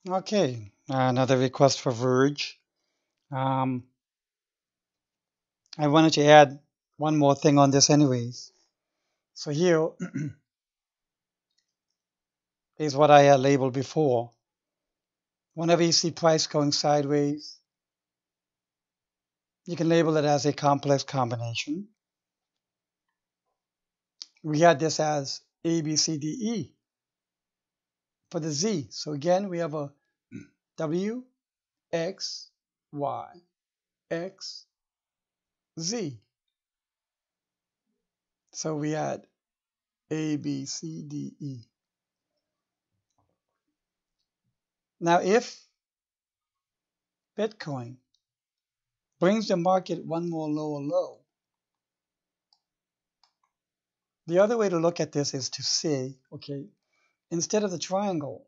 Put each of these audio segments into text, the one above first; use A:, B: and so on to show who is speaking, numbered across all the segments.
A: Okay, another request for Verge. Um, I wanted to add one more thing on this, anyways. So here is what I had labeled before. Whenever you see price going sideways, you can label it as a complex combination. We had this as A, B, C, D, E for the Z. So again, we have a W, X, Y, X, Z. So we had A, B, C, D, E. Now, if Bitcoin brings the market one more lower low, the other way to look at this is to say, okay, instead of the triangle,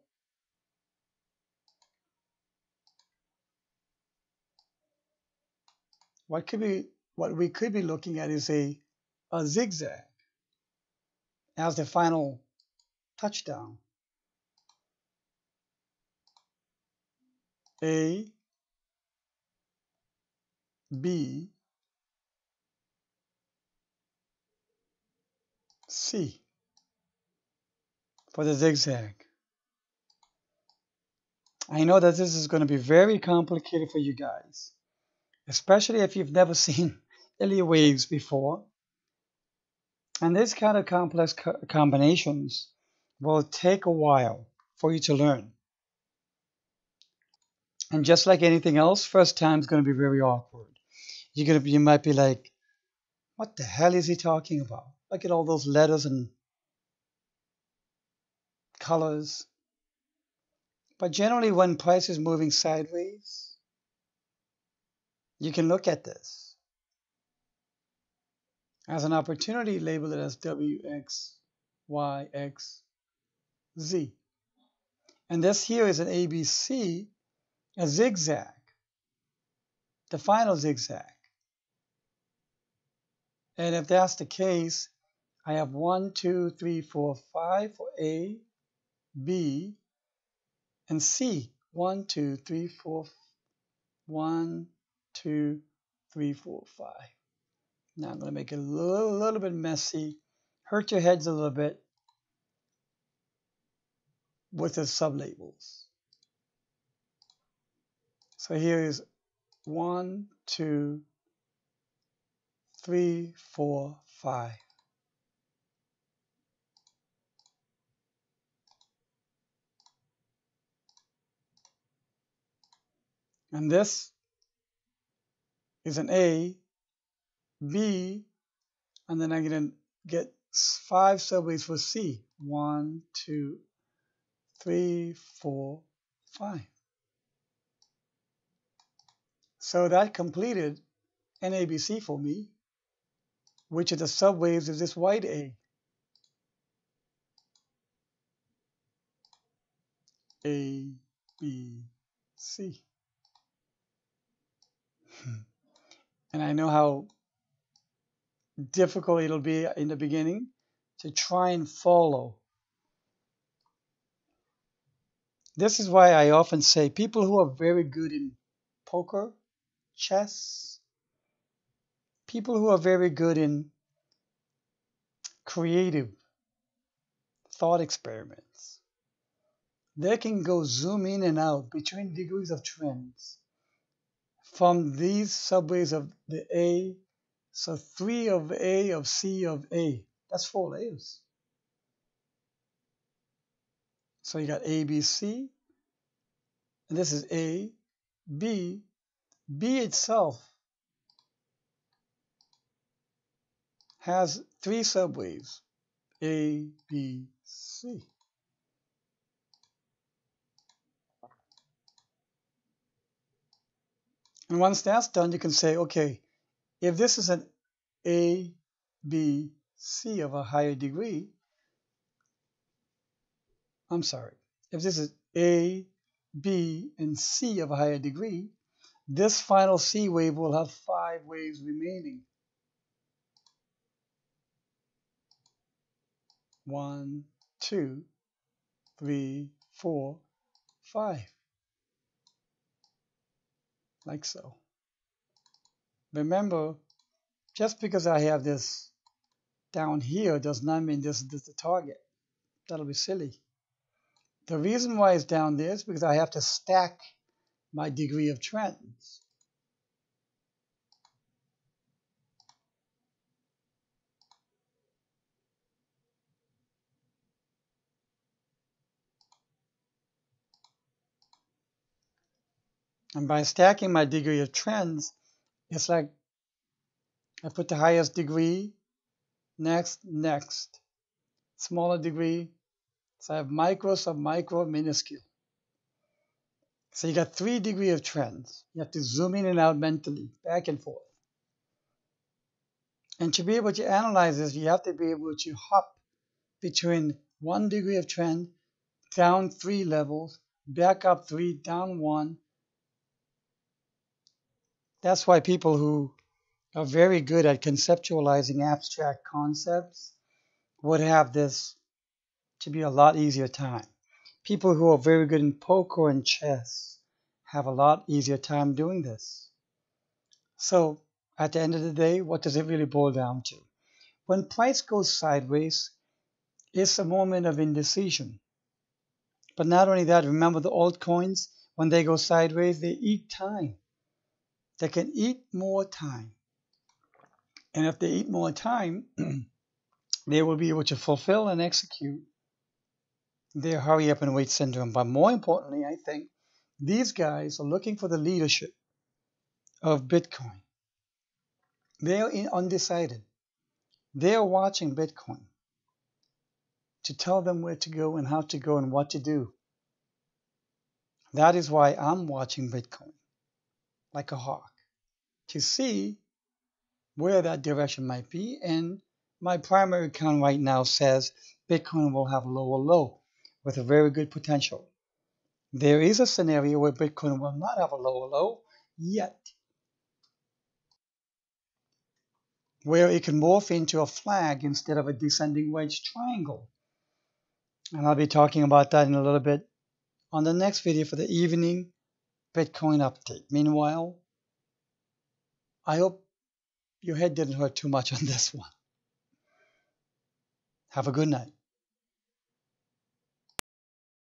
A: what we could be looking at is a zigzag as the final touchdown. A, B, C for the zigzag. I know that this is going to be very complicated for you guys, especially if you've never seen Ilya waves before. And these kind of complex combinations will take a while for you to learn. And just like anything else, first time is going to be very awkward. You might be like, what the hell is he talking about? Look at all those letters and colors. But generally, when price is moving sideways, you can look at this as an opportunity, label it as W, X, Y, X, Z. And this here is an ABC, a zigzag, the final zigzag. And if that's the case, I have 1, 2, 3, 4, 5 for A, B, and C. 1, 2, 3, 4, 1, 2, 3, 4, 5. Now I'm going to make it a little bit messy, hurt your heads a little bit with the sublabels. So here is 1, 2, 3, 4, 5. And this is an A, B, and then I'm going to get 5 subways for C. 1, 2, 3, 4, 5. So that completed an ABC for me, which are the subwaves of this white A. A, B, C. And I know how difficult it'll be in the beginning to try and follow. This is why I often say people who are very good in poker, chess, people who are very good in creative thought experiments, they can go zoom in and out between degrees of trends from these subways of the A. So 3 of A of C of A. That's 4 layers. So you got A, B, C, and this is A, B. B itself has 3 subwaves, A, B, C. And once that's done, you can say, okay, if this is an A, B, C of a higher degree, I'm sorry, if this is A, B, and C of a higher degree, this final C wave will have 5 waves remaining. 1, 2, 3, 4, 5. like so. Remember, just because I have this down here does not mean this is the target. That'll be silly. The reason why it's down there is because I have to stack my degree of trends. And by stacking my degree of trends, it's like I put the highest degree, next, smaller degree. So I have micro, submicro, minuscule. So you got 3 degrees of trends. You have to zoom in and out mentally, back and forth. And to be able to analyze this, you have to be able to hop between 1 degree of trend, down 3 levels, back up 3, down 1. That's why people who are very good at conceptualizing abstract concepts would have this to be a lot easier time. People who are very good in poker and chess have a lot easier time doing this. So at the end of the day, what does it really boil down to? When price goes sideways, it's a moment of indecision. But not only that, remember the altcoins, when they go sideways, they eat time. They can eat more time. And if they eat more time, they will be able to fulfill and execute their hurry up and wait syndrome. But more importantly, I think these guys are looking for the leadership of Bitcoin. They are undecided. They are watching Bitcoin to tell them where to go and how to go and what to do. That is why I'm watching Bitcoin like a hawk to see where that direction might be. And my primary account right now says Bitcoin will have lower low with a very good potential. There is a scenario where Bitcoin will not have a lower low yet, where it can morph into a flag instead of a descending wedge triangle. And I'll be talking about that in a little bit on the next video for the evening Bitcoin update. Meanwhile, I hope your head didn't hurt too much on this one. Have a good night.